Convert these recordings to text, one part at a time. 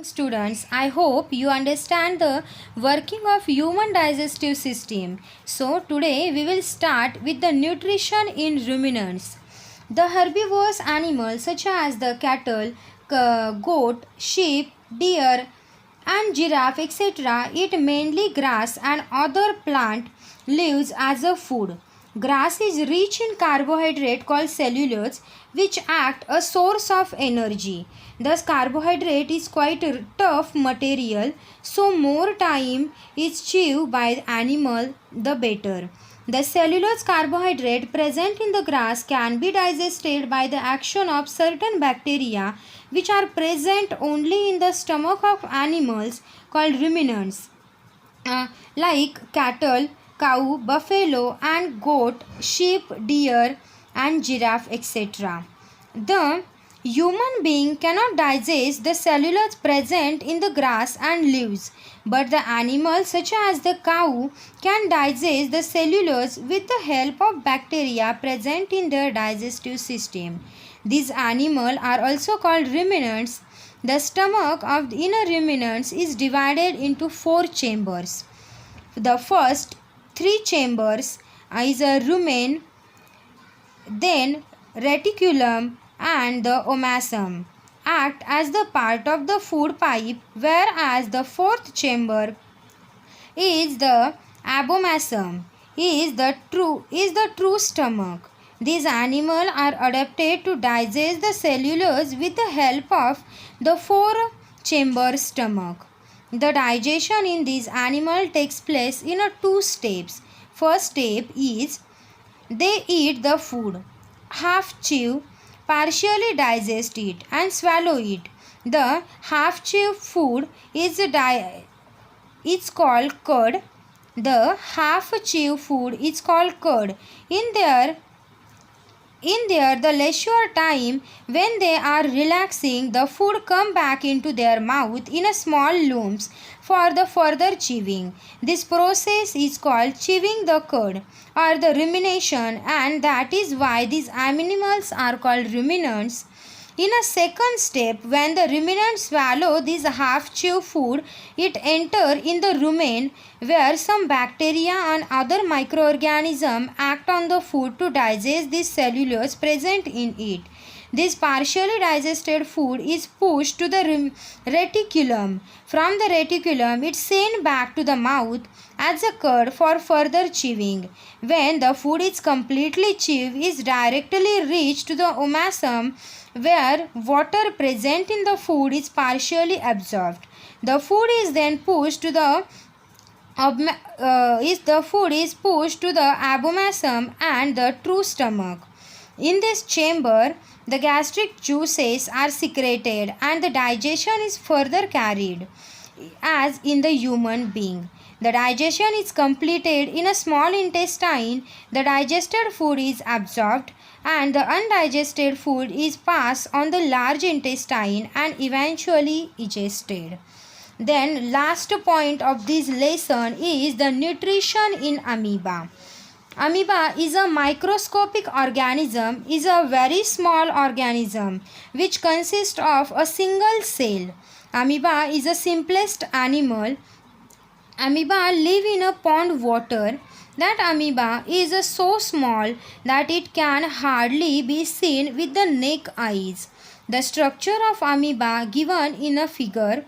Students, I hope you understand the working of human digestive system. So today we will start with the nutrition in ruminants. The herbivorous animals such as the cattle, goat, sheep, deer and giraffe etc. eat mainly grass and other plant leaves as a food. Grass is rich in carbohydrate called cellulose which act a source of energy. Thus carbohydrate is quite a tough material, so more time is chewed by the animal the better. The cellulose carbohydrate present in the grass can be digested by the action of certain bacteria which are present only in the stomach of animals called ruminants, like cattle, cow, buffalo and goat, sheep, deer and giraffe etc. The human being cannot digest the cellulose present in the grass and leaves, but the animals such as the cow can digest the cellulose with the help of bacteria present in their digestive system. These animals are also called ruminants. The stomach of the inner ruminants is divided into four chambers. The first three chambers is a rumen, then reticulum and the omasum act as the part of the food pipe, whereas the fourth chamber is the abomasum is the true stomach. These animals are adapted to digest the cellulose with the help of the four chamber stomach. The digestion in these animals takes place in a two steps. First step is they eat the food, half chew, partially digest it and swallow it. The half chew food is called curd. The half chew food is called curd. In their the leisure time when they are relaxing, the food come back into their mouth in a small lumps for the further chewing. This process is called chewing the cud or the rumination, and that is why these animals are called ruminants. In a second step, when the ruminants swallow this half chew food, it enter in the rumen where some bacteria and other microorganisms act on the food to digest this cellulose present in it. This partially digested food is pushed to the reticulum. From the reticulum, it is sent back to the mouth as a cud for further chewing. When the food is completely chewed, it is directly reached to the omasum where water present in the food is partially absorbed. The food is then pushed to the abomasum and the true stomach. In this chamber, the gastric juices are secreted and the digestion is further carried as in the human being. The digestion is completed in a small intestine. The digested food is absorbed and the undigested food is passed on the large intestine and eventually digested. Then last point of this lesson is the nutrition in amoeba. Amoeba is a microscopic organism, is a very small organism which consists of a single cell. Amoeba is the simplest animal. Amoeba live in a pond water. That amoeba is so small that it can hardly be seen with the naked eyes. The structure of amoeba given in a figure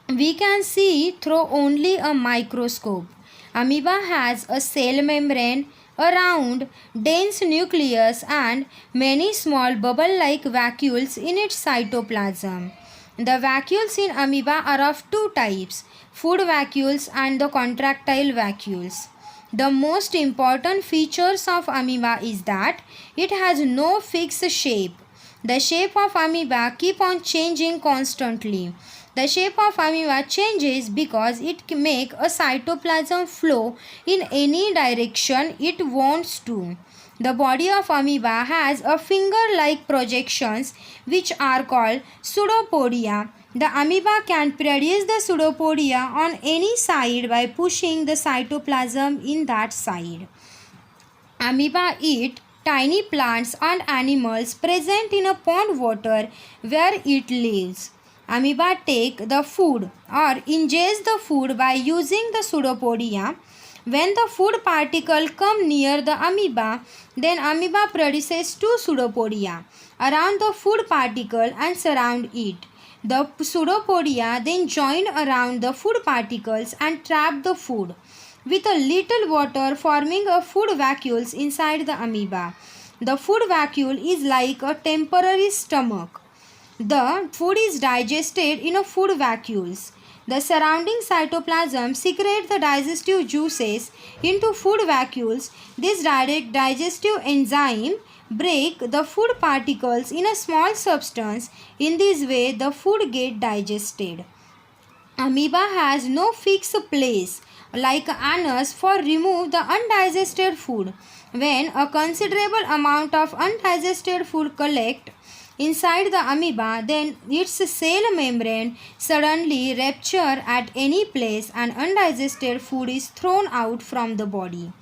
we can see through only a microscope. Amoeba has a cell membrane, a round, dense nucleus and many small bubble-like vacuoles in its cytoplasm. The vacuoles in amoeba are of two types, food vacuoles and the contractile vacuoles. The most important features of amoeba is that it has no fixed shape. The shape of amoeba keep on changing constantly. The shape of amoeba changes because it makes a cytoplasm flow in any direction it wants to. The body of amoeba has a finger-like projections which are called pseudopodia. The amoeba can produce the pseudopodia on any side by pushing the cytoplasm in that side. Amoeba eat tiny plants and animals present in a pond water where it lives. Amoeba take the food or ingest the food by using the pseudopodia. When the food particle come near the amoeba, then amoeba produces two pseudopodia around the food particle and surround it. The pseudopodia then join around the food particles and trap the food with a little water, forming a food vacuole inside the amoeba. The food vacuole is like a temporary stomach. The food is digested in a food vacuoles. The surrounding cytoplasm secrete the digestive juices into food vacuoles. This direct digestive enzyme break the food particles in a small substance. In this way, the food get digested. Amoeba has no fixed place like anus for remove the undigested food. When a considerable amount of undigested food collect inside the amoeba, then its cell membrane suddenly rupture at any place and undigested food is thrown out from the body.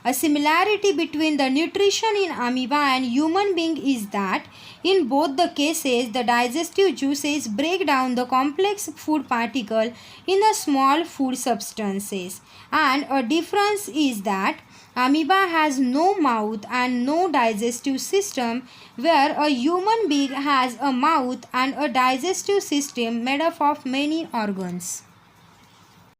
A similarity between the nutrition in amoeba and human being is that in both the cases the digestive juices break down the complex food particle in the small food substances, and a difference is that amoeba has no mouth and no digestive system, where a human being has a mouth and a digestive system made up of many organs.